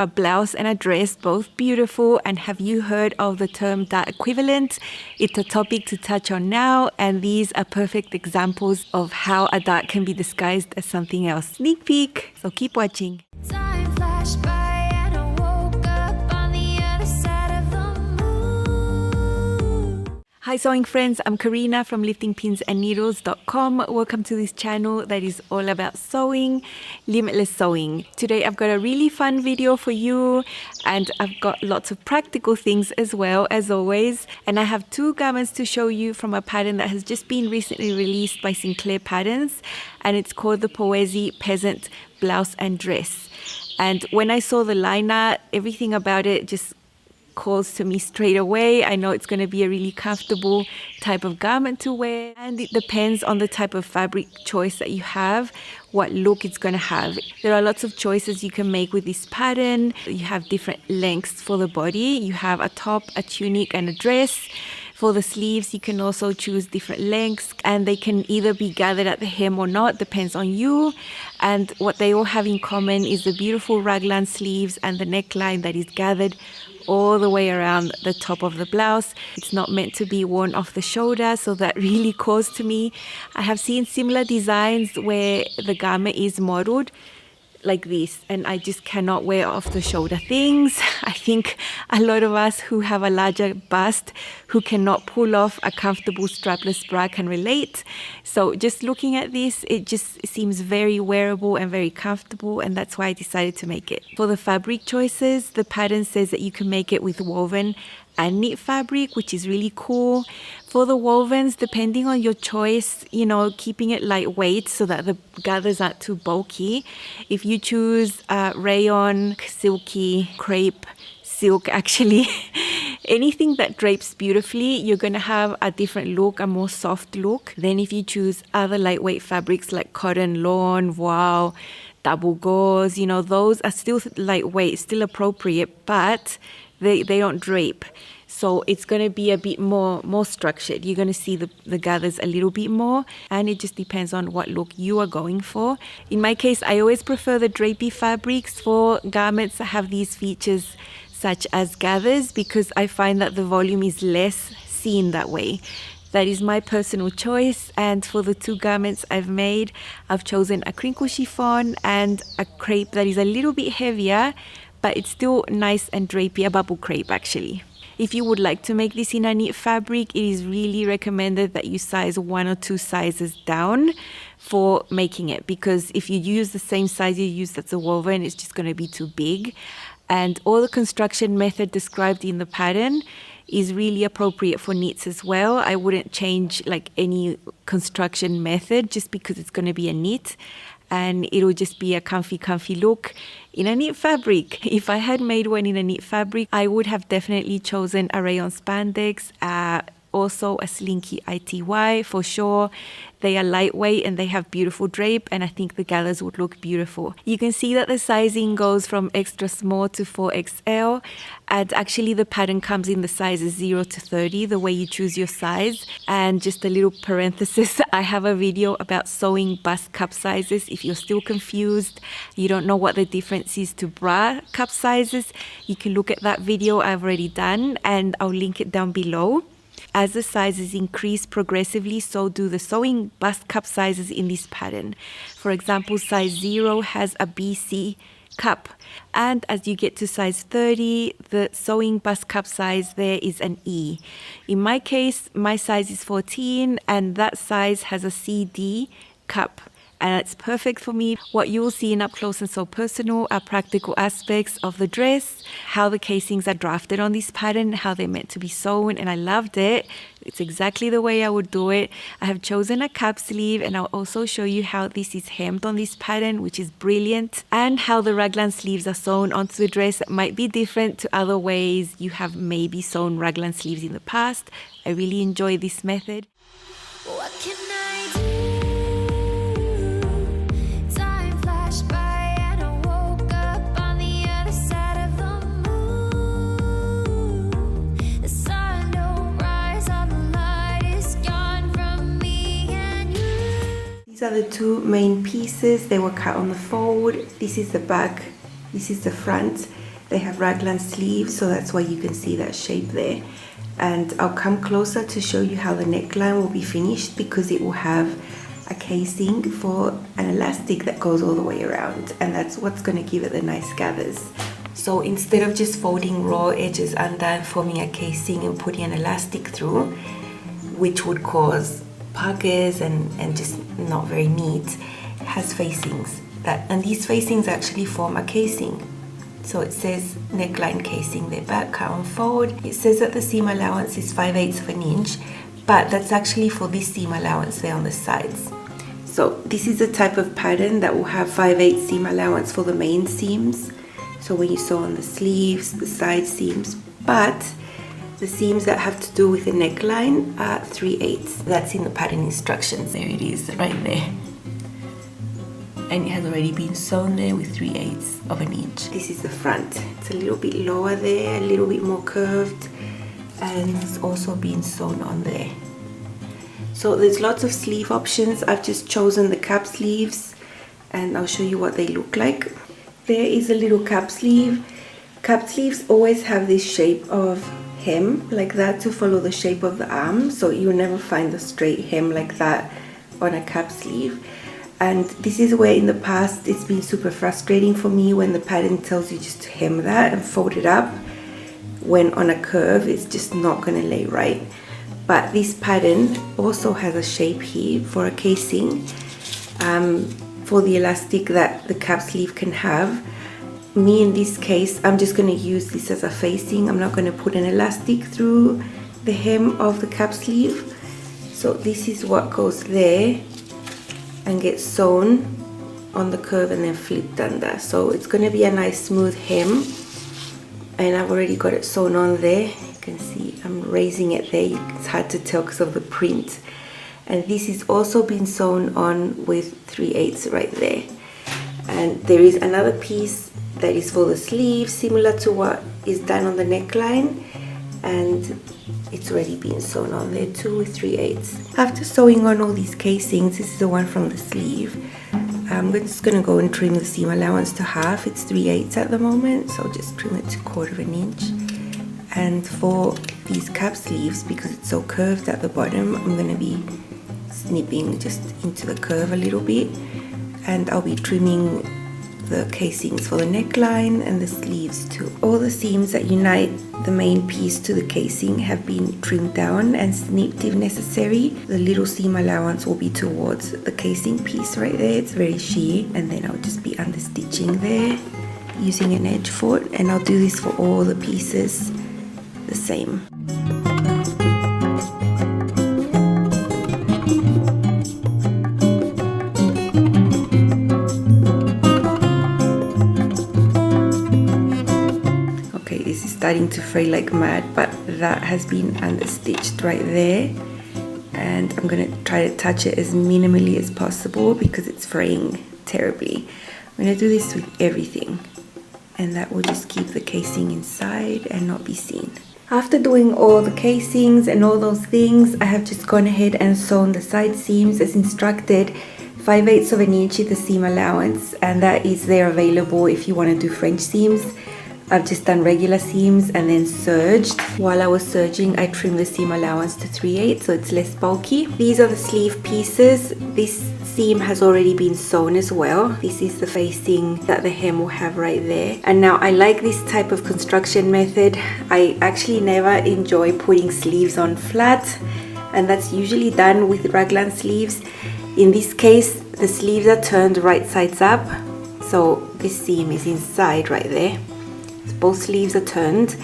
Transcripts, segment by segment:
A blouse and a dress, both beautiful. And have you heard of the term dark equivalent? It's a topic to touch on now, and these are perfect examples of how a dark can be disguised as something else. Sneak peek, so keep watching. Time flashed by and I woke up on the other side of the moon. Hi sewing friends, I'm Karina from liftingpinsandneedles.com. Welcome to this channel that is all about sewing, limitless sewing. Today I've got a really fun video for you, and I've got lots of practical things as well, as always. And I have two garments to show you from a pattern that has just been recently released by Sinclair Patterns, and it's called the Poesy Peasant Blouse and Dress. And when I saw the line art, everything about it just calls to me straight away. I know it's going to be a really comfortable type of garment to wear, and it depends on the type of fabric choice that you have, what look it's going to have. There are lots of choices you can make with this pattern. You have different lengths for the body. You have a top, a tunic, and a dress. For the sleeves, you can also choose different lengths, and they can either be gathered at the hem or not, depends on you. And what they all have in common is the beautiful raglan sleeves and the neckline that is gathered all the way around the top of the blouse. It's not meant to be worn off the shoulder, so that really calls to me. I have seen similar designs where the garment is modeled like this, and I just cannot wear off the shoulder things. I think a lot of us who have a larger bust, who cannot pull off a comfortable strapless bra, can relate. So just looking at this, it just seems very wearable and very comfortable, and that's why I decided to make it. For the fabric choices, the pattern says that you can make it with woven and knit fabric, which is really cool. For the wovens, depending on your choice, keeping it lightweight so that the gathers aren't too bulky. If you choose rayon, silky, crepe, silk actually, anything that drapes beautifully, you're going to have a different look, a more soft look than if you choose other lightweight fabrics like cotton, lawn, voile, double gauze. Those are still lightweight, still appropriate, but they don't drape. So it's going to be a bit more structured. You're going to see the gathers a little bit more, and it just depends on what look you are going for. In my case, I always prefer the drapey fabrics for garments that have these features such as gathers, because I find that the volume is less seen that way. That is my personal choice, and for the two garments I've made, I've chosen a crinkle chiffon and a crepe that is a little bit heavier, but it's still nice and drapey, a bubble crepe actually. If you would like to make this in a knit fabric, it is really recommended that you size 1 or 2 sizes down for making it, because if you use the same size you use that's a woven, it's just going to be too big. And all the construction method described in the pattern is really appropriate for knits as well. I wouldn't change like any construction method just because it's going to be a knit, and it'll just be a comfy look in a knit fabric. If I had made one in a knit fabric, I would have definitely chosen a rayon spandex, also a slinky ITY for sure. They are lightweight and they have beautiful drape, and I think the gathers would look beautiful. You can see that the sizing goes from extra small to 4XL, and actually the pattern comes in the sizes 0 to 30, the way you choose your size. And just a little parenthesis, I have a video about sewing bust cup sizes. If you're still confused, you don't know what the difference is to bra cup sizes, you can look at that video I've already done, and I'll link it down below. As the sizes increase progressively, so do the sewing bust cup sizes in this pattern. For example, size 0 has a BC cup, and as you get to size 30, the sewing bust cup size there is an E. In my case, my size is 14, and that size has a CD cup, and it's perfect for me. What you will see in Up Close and So Personal are practical aspects of the dress, how the casings are drafted on this pattern, how they're meant to be sewn, and I loved it. It's exactly the way I would do it. I have chosen a cap sleeve, and I'll also show you how this is hemmed on this pattern, which is brilliant, and how the raglan sleeves are sewn onto the dress that might be different to other ways you have maybe sewn raglan sleeves in the past. I really enjoy this method. What can I do? Time flashed by and I woke up on the other side of the moon. The sun don't rise, all the light is gone from me and you. These are the two main pieces. They were cut on the fold. This is the back, this is the front. They have raglan sleeves, so that's why you can see that shape there. And I'll come closer to show you how the neckline will be finished, because it will have a casing for an elastic that goes all the way around, and that's what's going to give it the nice gathers. So instead of just folding raw edges under and forming a casing and putting an elastic through, which would cause puckers and just not very neat, it has facings. And these facings actually form a casing. So it says neckline casing there, back, cut and fold. It says that the seam allowance is 5/8 of an inch, but that's actually for this seam allowance there on the sides. So this is a type of pattern that will have 5/8 seam allowance for the main seams. So when you sew on the sleeves, the side seams, but the seams that have to do with the neckline are 3/8. That's in the pattern instructions. There it is, right there. And it has already been sewn there with 3/8 of an inch. This is the front. It's a little bit lower there, a little bit more curved, and it's also been sewn on there. So there's lots of sleeve options. I've just chosen the cap sleeves, and I'll show you what they look like. There is a little cap sleeve. Cap sleeves always have this shape of hem like that to follow the shape of the arm, so you'll never find a straight hem like that on a cap sleeve. And this is where in the past it's been super frustrating for me when the pattern tells you just to hem that and fold it up, when on a curve it's just not going to lay right. But this pattern also has a shape here for a casing, for the elastic that the cap sleeve can have. Me in this case, I'm just going to use this as a facing. I'm not going to put an elastic through the hem of the cap sleeve. So this is what goes there and gets sewn on the curve and then flipped under. So it's going to be a nice smooth hem, and I've already got it sewn on there. You can see I'm raising it there. It's hard to tell because of the print. And this is also been sewn on with 3/8 right there. And there is another piece that is for the sleeve, similar to what is done on the neckline, and it's already been sewn on there too with 3/8. After sewing on all these casings, this is the one from the sleeve. I'm just going to go and trim the seam allowance to half. It's 3/8 at the moment, so just trim it to 1/4 of an inch. And for these cap sleeves, because it's so curved at the bottom, I'm going to be snipping just into the curve a little bit, and I'll be trimming the casings for the neckline and the sleeves too. All the seams that unite the main piece to the casing have been trimmed down and snipped if necessary. The little seam allowance will be towards the casing piece right there. It's very sheer, and then I'll just be understitching there using an edge foot, and I'll do this for all the pieces the same. Starting to fray like mad, but that has been understitched right there, and I'm going to try to touch it as minimally as possible because it's fraying terribly. I'm going to do this with everything, and that will just keep the casing inside and not be seen. After doing all the casings and all those things, I have just gone ahead and sewn the side seams as instructed. 5/8 of an inch is the seam allowance, and that is there available if you want to do French seams. I've just done regular seams and then serged. While I was serging, I trimmed the seam allowance to 3/8 so it's less bulky. These are the sleeve pieces. This seam has already been sewn as well. This is the facing that the hem will have right there. And now I like this type of construction method. I actually never enjoy putting sleeves on flat, and that's usually done with raglan sleeves. In this case, the sleeves are turned right sides up, so this seam is inside right there. Both sleeves are turned.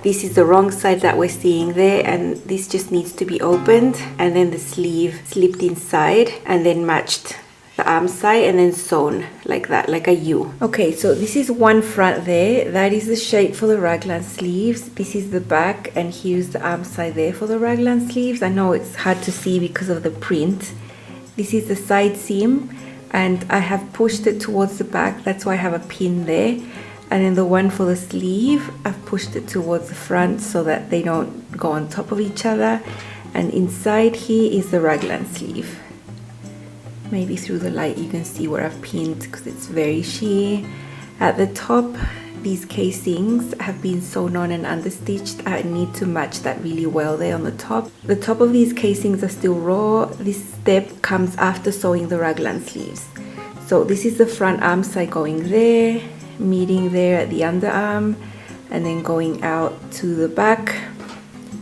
This is the wrong side that we're seeing there, and this just needs to be opened, and then the sleeve slipped inside and then matched the arm side and then sewn like that, like a U. Okay, so this is one front there. That is the shape for the raglan sleeves. This is the back, and here's the arm side there for the raglan sleeves. I know it's hard to see because of the print. This is the side seam, and I have pushed it towards the back. That's why I have a pin there. And then the one for the sleeve, I've pushed it towards the front so that they don't go on top of each other. And inside here is the raglan sleeve. Maybe through the light you can see where I've pinned because it's very sheer. At the top these casings have been sewn on and understitched. I need to match that really well there on the top. The top of these casings are still raw. This step comes after sewing the raglan sleeves. So this is the front arm side going there, meeting there at the underarm, and then going out to the back.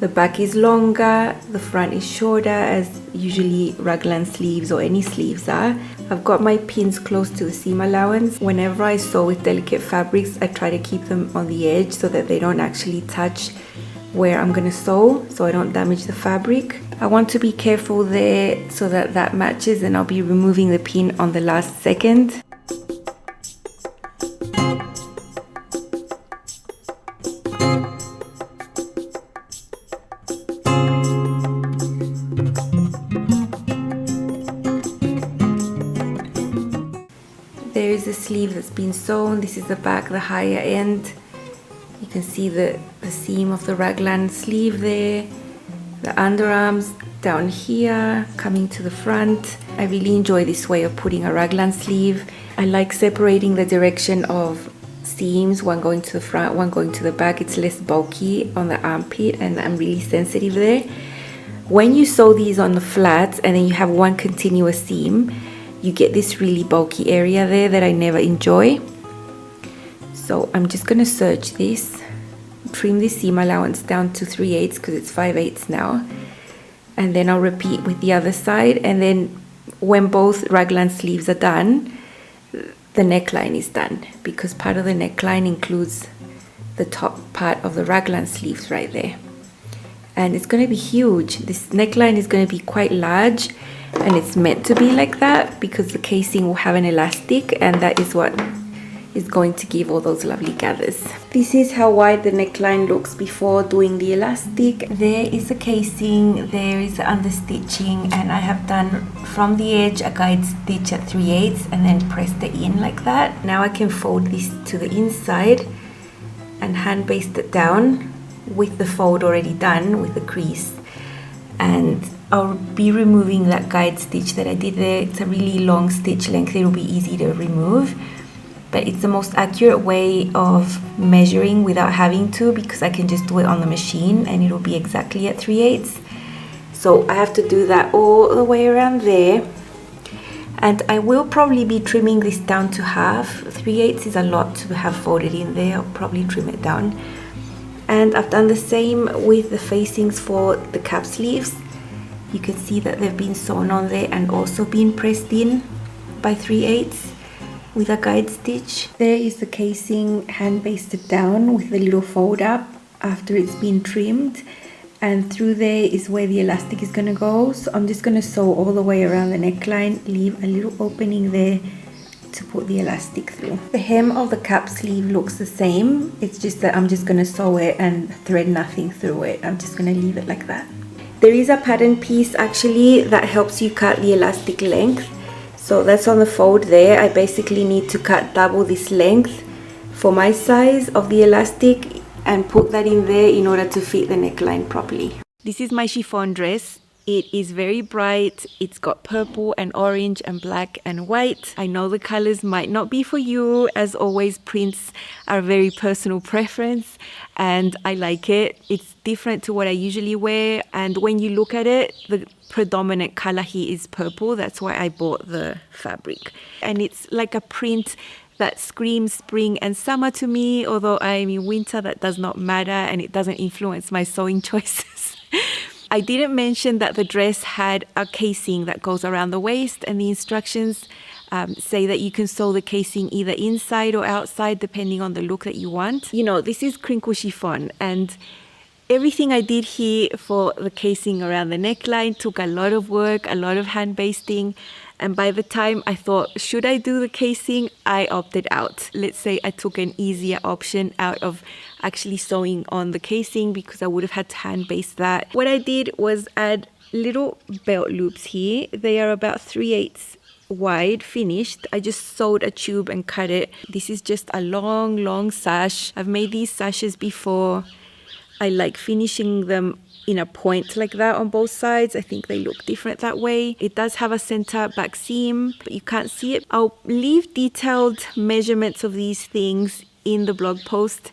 The back is longer, the front is shorter, as usually raglan sleeves or any sleeves are. I've got my pins close to the seam allowance. Whenever I sew with delicate fabrics, I try to keep them on the edge so that they don't actually touch where I'm gonna sew, so I don't damage the fabric. I want to be careful there so that that matches, and I'll be removing the pin on the last second. There is a sleeve that's been sewn. This is the back, the higher end. You can see the seam of the raglan sleeve there. The underarms down here, coming to the front. I really enjoy this way of putting a raglan sleeve. I like separating the direction of seams, one going to the front, one going to the back. It's less bulky on the armpit, and I'm really sensitive there. When you sew these on the flats and then you have one continuous seam, you get this really bulky area there that I never enjoy. So I'm just gonna serge this, trim the seam allowance down to 3/8 because it's 5/8 now, and then I'll repeat with the other side. And then when both raglan sleeves are done, the neckline is done, because part of the neckline includes the top part of the raglan sleeves right there, and it's going to be huge. This neckline is going to be quite large, and it's meant to be like that because the casing will have an elastic, and that is what is going to give all those lovely gathers. This is how wide the neckline looks before doing the elastic. There is the casing, there is the understitching, and I have done from the edge a guide stitch at 3/8 and then pressed it in like that. Now I can fold this to the inside and hand baste it down with the fold already done with the crease, and I'll be removing that guide stitch that I did there. It's a really long stitch length, it will be easy to remove, but it's the most accurate way of measuring without having to, because I can just do it on the machine and it'll be exactly at 3/8. So I have to do that all the way around there, and I will probably be trimming this down to half. 3/8 is a lot to have folded in there. I'll probably trim it down. And I've done the same with the facings for the cap sleeves. You can see that they've been sewn on there and also been pressed in by 3/8 with a guide stitch. There is the casing hand basted down with the little fold up after it's been trimmed, and through there is where the elastic is going to go. So I'm just going to sew all the way around the neckline, leave a little opening there to put the elastic through. The hem of the cap sleeve looks the same, it's just that I'm just going to sew it and thread nothing through it. I'm just going to leave it like that. There is a pattern piece actually that helps you cut the elastic length. So that's on the fold there. I basically need to cut double this length for my size of the elastic and put that in there in order to fit the neckline properly. This is my chiffon dress. It is very bright. It's got purple and orange and black and white. I know the colors might not be for you. As always, prints are a very personal preference, and I like it. It's different to what I usually wear, and when you look at it, the predominant color here is purple. That's why I bought the fabric, and it's like a print that screams spring and summer to me. Although I'm in winter, that does not matter, and it doesn't influence my sewing choices. I didn't mention that the dress had a casing that goes around the waist, and the instructions say that you can sew the casing either inside or outside depending on the look that you want. You know, this is crinkle chiffon, and everything I did here for the casing around the neckline took a lot of work, a lot of hand basting, and by the time I thought, should I do the casing, I opted out. Let's say I took an easier option out of actually sewing on the casing because I would have had to hand baste that. What I did was add little belt loops here. They are about 3/8 wide, finished. I just sewed a tube and cut it. This is just a long sash. I've made these sashes before. I like finishing them in a point like that on both sides. I think they look different that way. It does have a center back seam, but you can't see it. I'll leave detailed measurements of these things in the blog post.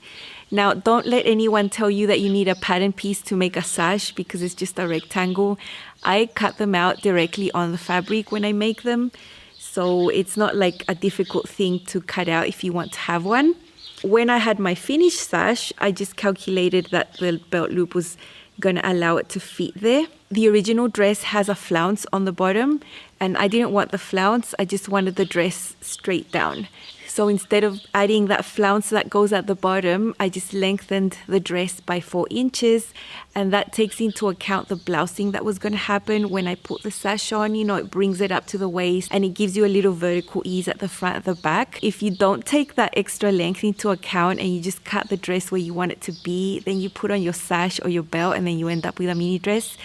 Now, don't let anyone tell you that you need a pattern piece to make a sash because it's just a rectangle. I cut them out directly on the fabric when I make them, so it's not like a difficult thing to cut out if you want to have one. When I had my finished sash, I just calculated that the belt loop was gonna allow it to fit there. The original dress has a flounce on the bottom, and I didn't want the flounce, I just wanted the dress straight down. So instead of adding that flounce that goes at the bottom, I just lengthened the dress by 4 inches, and that takes into account the blousing that was going to happen when I put the sash on. You know, it brings it up to the waist and it gives you a little vertical ease at the front and the back. If you don't take that extra length into account and you just cut the dress where you want it to be, then you put on your sash or your belt and then you end up with a mini dress.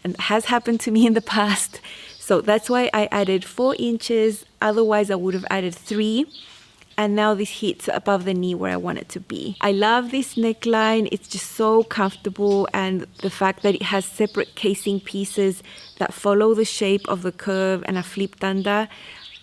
And it has happened to me in the past. So that's why I added 4 inches. Otherwise, I would have added 3. And now this hits above the knee where I want it to be. I love this neckline. It's just so comfortable, and the fact that it has separate casing pieces that follow the shape of the curve and a flipped under.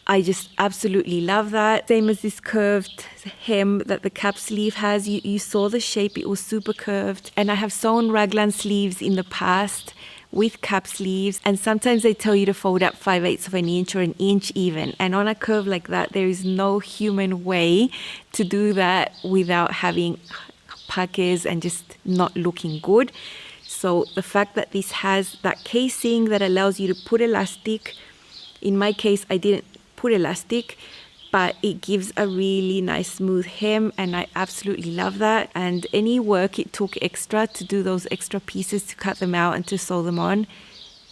I just absolutely love that. Same as this curved hem that the cap sleeve has. You saw the shape, it was super curved. And I have sewn raglan sleeves in the past with cap sleeves, and sometimes they tell you to fold up 5/8 of an inch or an inch even, and on a curve like that there is no human way to do that without having puckers and just not looking good. So the fact that this has that casing that allows you to put elastic, in my case I didn't put elastic, but it gives a really nice smooth hem, and I absolutely love that. And any work it took extra to do those extra pieces to cut them out and to sew them on,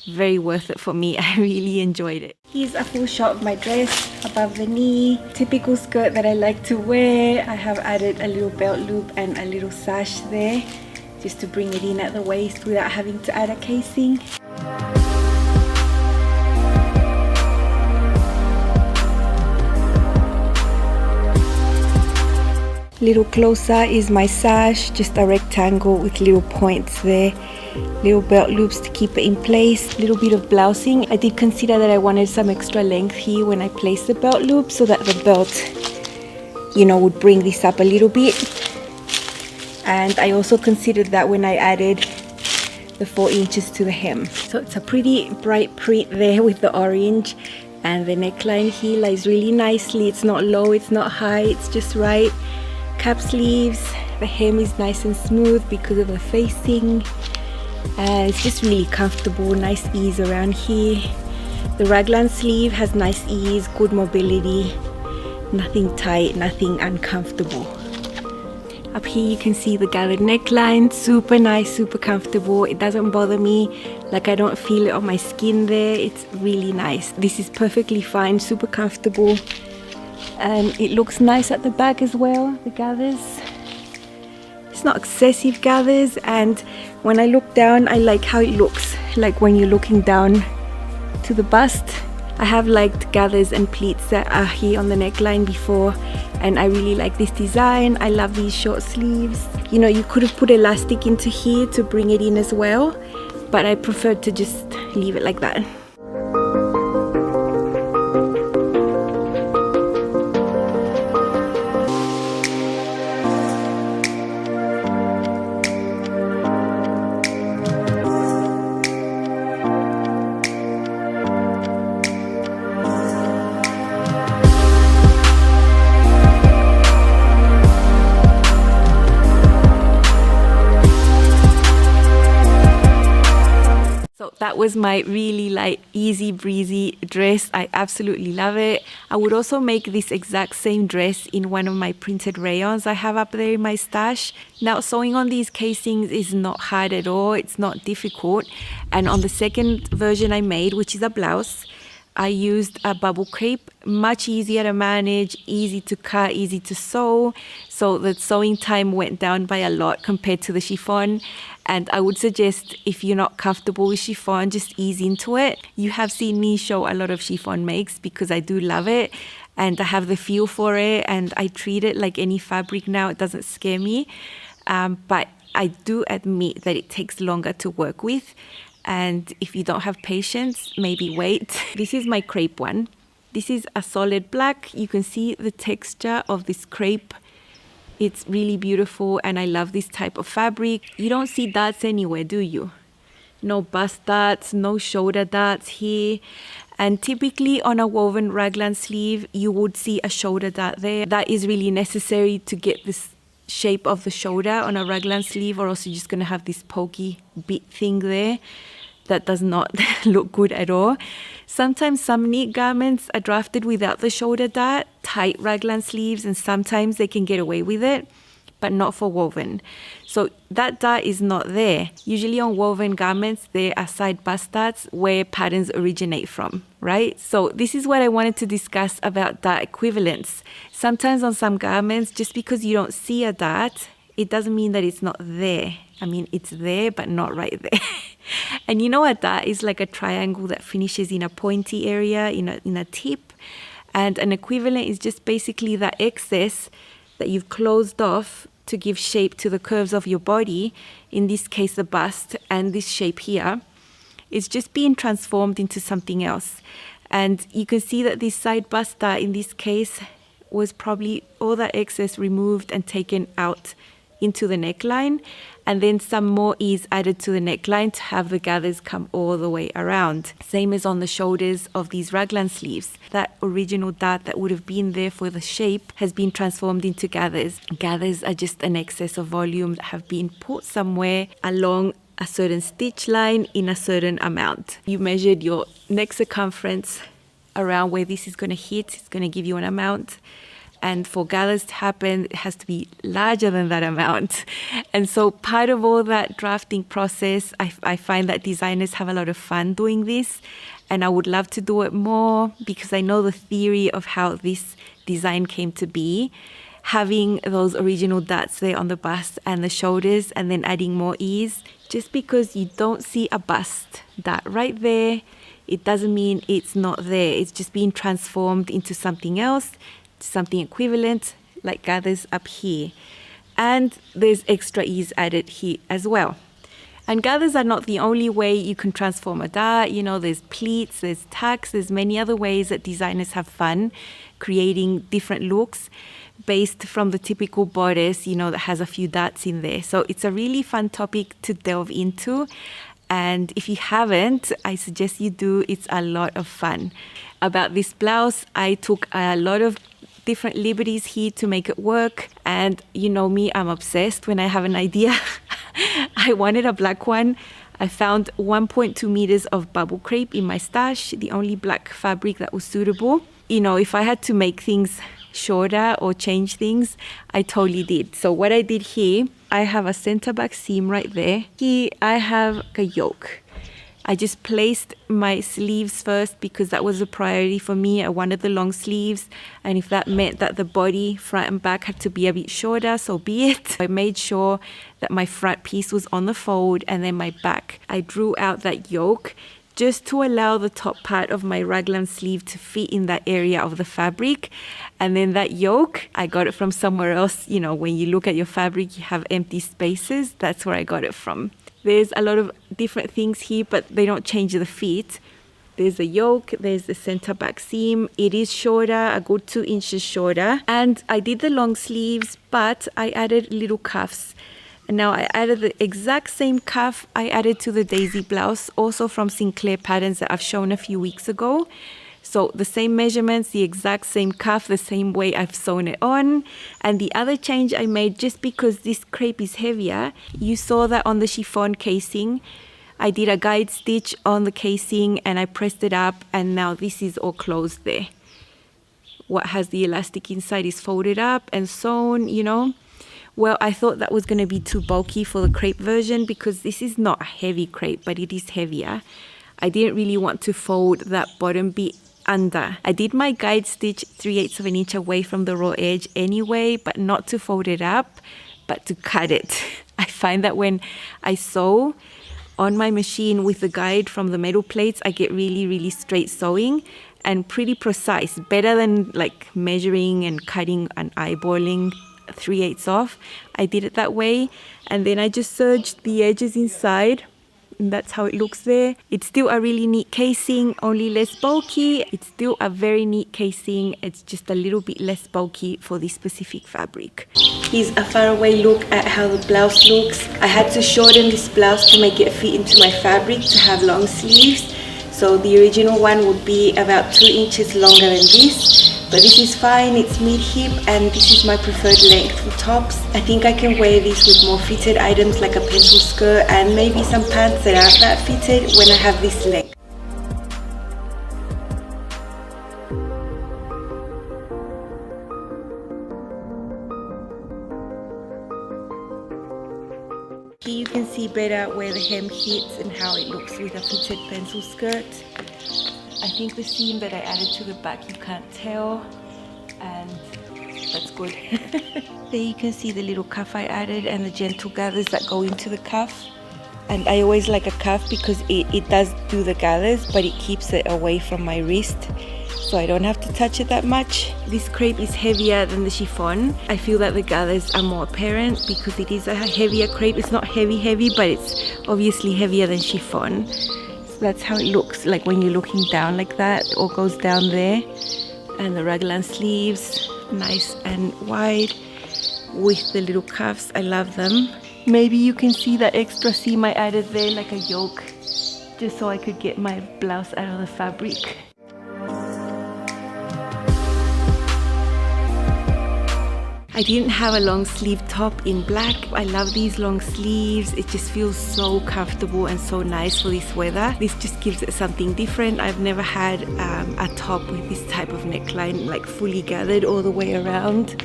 very worth it for me. I really enjoyed it. Here's a full shot of my dress above the knee. Typical skirt that I like to wear. I have added a little belt loop and a little sash there just to bring it in at the waist without having to add a casing. Little closer is my sash, just a rectangle with little points there, little belt loops to keep it in place, little bit of blousing. I did consider that I wanted some extra length here when I placed the belt loop so that the belt, you know, would bring this up a little bit. And I also considered that when I added the 4 inches to the hem. So it's a pretty bright print there with the orange, and the neckline here lies really nicely. It's not low, it's not high, it's just right. Cap sleeves, the hem is nice and smooth because of the facing, and it's just really comfortable, nice ease around here. The raglan sleeve has nice ease, good mobility, nothing tight, nothing uncomfortable. Up here you can see the gathered neckline, super nice, super comfortable. It doesn't bother me, like I don't feel it on my skin there. It's really nice. This is perfectly fine, super comfortable. And it looks nice at the back as well, the gathers. It's not excessive gathers, and when I look down I like how it looks, like when you're looking down to the bust. I have liked gathers and pleats that are here on the neckline before, and I really like this design. I love these short sleeves. You know, you could have put elastic into here to bring it in as well, but I preferred to just leave it like that. That was my really light, easy breezy dress. I absolutely love it. I would also make this exact same dress in one of my printed rayons I have up there in my stash. Now, sewing on these casings is not hard at all. It's not difficult. And on the second version I made, which is a blouse, I used a bubble crepe, much easier to manage, easy to cut, easy to sew. So the sewing time went down by a lot compared to the chiffon. And I would suggest, if you're not comfortable with chiffon, just ease into it. You have seen me show a lot of chiffon makes because I do love it and I have the feel for it, and I treat it like any fabric now. It doesn't scare me. But I do admit that it takes longer to work with. And if you don't have patience, maybe wait. This is my crepe one. This is a solid black. You can see the texture of this crepe It's really beautiful and I love this type of fabric. You don't see darts anywhere, do you? No bust darts, no shoulder darts here. And typically on a woven raglan sleeve, you would see a shoulder dart there. That is really necessary to get this shape of the shoulder on a raglan sleeve, or else you're just gonna have this pokey bit thing there that does not look good at all. Sometimes some knit garments are drafted without the shoulder dart, tight raglan sleeves, and sometimes they can get away with it, but not for woven. So that dart is not there. Usually on woven garments, there are side bust darts where patterns originate from, right? So this is what I wanted to discuss about dart equivalents. Sometimes on some garments, just because you don't see a dart, it doesn't mean that it's not there. I mean, it's there, but not right there. And you know, a dart is like a triangle that finishes in a pointy area, in a tip. And an equivalent is just basically that excess that you've closed off to give shape to the curves of your body, in this case the bust, and this shape here is just being transformed into something else. And you can see that this side bust dart in this case was probably all that excess removed and taken out into the neckline, and then some more ease added to the neckline to have the gathers come all the way around. Same as on the shoulders of these raglan sleeves. That original dart that would have been there for the shape has been transformed into gathers. Gathers are just an excess of volume that have been put somewhere along a certain stitch line in a certain amount. You measured your neck circumference around where this is going to hit. It's going to give you an amount. And for gathers to happen, it has to be larger than that amount. And so part of all that drafting process, I find that designers have a lot of fun doing this. And I would love to do it more because I know the theory of how this design came to be. Having those original darts there on the bust and the shoulders, and then adding more ease. Just because you don't see a bust dart right there, it doesn't mean it's not there. It's just being transformed into something else, something equivalent, like gathers up here. And there's extra ease added here as well. And gathers are not the only way you can transform a dart. You know, there's pleats, there's tacks, there's many other ways that designers have fun creating different looks based from the typical bodice, you know, that has a few darts in there. So it's a really fun topic to delve into. And if you haven't, I suggest you do. It's a lot of fun. About this blouse, I took a lot of different liberties here to make it work. And you know me, I'm obsessed when I have an idea. I wanted a black one. I found 1.2 meters of bubble crepe in my stash, the only black fabric that was suitable. You know, if I had to make things shorter or change things, I totally did. So what I did here, I have a center back seam right there. Here I have a yoke. I just placed my sleeves first because that was a priority for me. I wanted the long sleeves, and if that meant that the body, front and back, had to be a bit shorter, so be it. I made sure that my front piece was on the fold, and then my back. I drew out that yoke just to allow the top part of my raglan sleeve to fit in that area of the fabric. And then that yoke, I got it from somewhere else. You know, when you look at your fabric, you have empty spaces. That's where I got it from. There's a lot of different things here, but they don't change the fit. There's the yoke, there's the center back seam. It is shorter, a good 2 inches shorter. And I did the long sleeves, but I added little cuffs. And now I added the exact same cuff I added to the daisy blouse, also from Sinclair Patterns that I've shown a few weeks ago. So the same measurements, the exact same cuff, the same way I've sewn it on. And the other change I made, just because this crepe is heavier, you saw that on the chiffon casing. I did a guide stitch on the casing and I pressed it up, and now this is all closed there. What has the elastic inside is folded up and sewn, you know. Well, I thought that was going to be too bulky for the crepe version because this is not a heavy crepe, but it is heavier. I didn't really want to fold that bottom bit under. I did my guide stitch 3/8 of an inch away from the raw edge anyway, but not to fold it up, but to cut it. I find that when I sew on my machine with the guide from the metal plates, I get really, really straight sewing and pretty precise, better than like measuring and cutting and eyeballing 3/8 off. I did it that way, and then I just serged the edges inside and that's how it looks there. It's still a really neat casing, only less bulky. It's still a very neat casing. It's just a little bit less bulky for this specific fabric. Here's a faraway look at how the blouse looks. I had to shorten this blouse to make it fit into my fabric to have long sleeves. So the original one would be about 2 inches longer than this, but this is fine. It's mid-hip and this is my preferred length for tops. I think I can wear this with more fitted items like a pencil skirt and maybe some pants that aren't that fitted when I have this length. Here you can see better where the hem hits and how it looks with a fitted pencil skirt. I think the seam that I added to the back you can't tell, and that's good. There you can see the little cuff I added and the gentle gathers that go into the cuff. And I always like a cuff because it does do the gathers, but it keeps it away from my wrist, so I don't have to touch it that much. This crepe is heavier than the chiffon. I feel that the gathers are more apparent because it is a heavier crepe. It's not heavy, but it's obviously heavier than chiffon. So that's how it looks like when you're looking down like that. It all goes down there. And the raglan sleeves, nice and wide with the little cuffs. I love them. Maybe you can see that extra seam I added there, like a yoke, just so I could get my blouse out of the fabric. I didn't have a long sleeve top in black. I love these long sleeves. It just feels so comfortable and so nice for this weather. This just gives it something different. I've never had a top with this type of neckline, like fully gathered all the way around.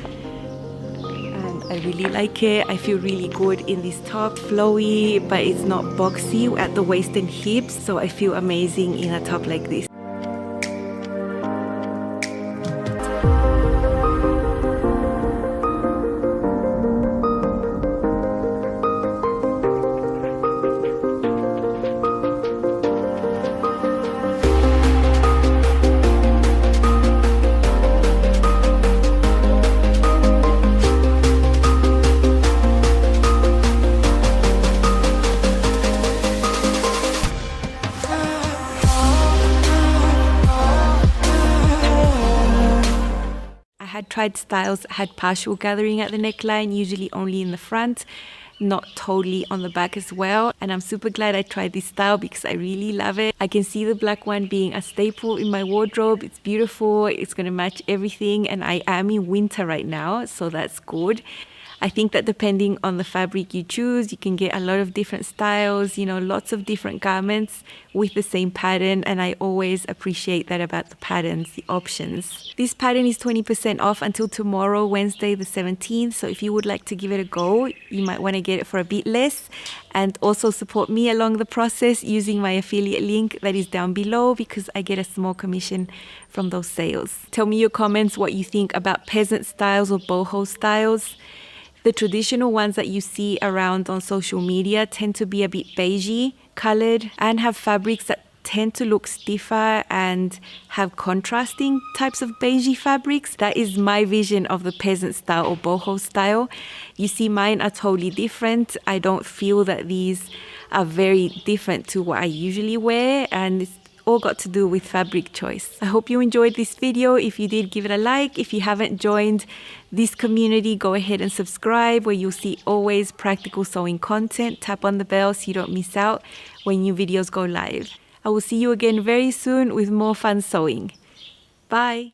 And I really like it. I feel really good in this top. Flowy, but it's not boxy at the waist and hips. So I feel amazing in a top like this. I tried styles that had partial gathering at the neckline, usually only in the front, not totally on the back as well. And I'm super glad I tried this style because I really love it. I can see the black one being a staple in my wardrobe. It's beautiful, it's going to match everything, and I am in winter right now, so that's good. I think that depending on the fabric you choose, you can get a lot of different styles, you know, lots of different garments with the same pattern, and I always appreciate that about the patterns, the options. This pattern is 20% off until tomorrow, Wednesday the 17th, so if you would like to give it a go, you might want to get it for a bit less, and also support me along the process using my affiliate link that is down below because I get a small commission from those sales. Tell me your comments what you think about peasant styles or boho styles. The traditional ones that you see around on social media tend to be a bit beigey colored and have fabrics that tend to look stiffer and have contrasting types of beigey fabrics. That is my vision of the peasant style or boho style. You see, mine are totally different. I don't feel that these are very different to what I usually wear, and it's all got to do with fabric choice. I hope you enjoyed this video. If you did, give it a like. If you haven't joined this community, go ahead and subscribe, where you'll see always practical sewing content. Tap on the bell so you don't miss out when new videos go live. I will see you again very soon with more fun sewing. Bye.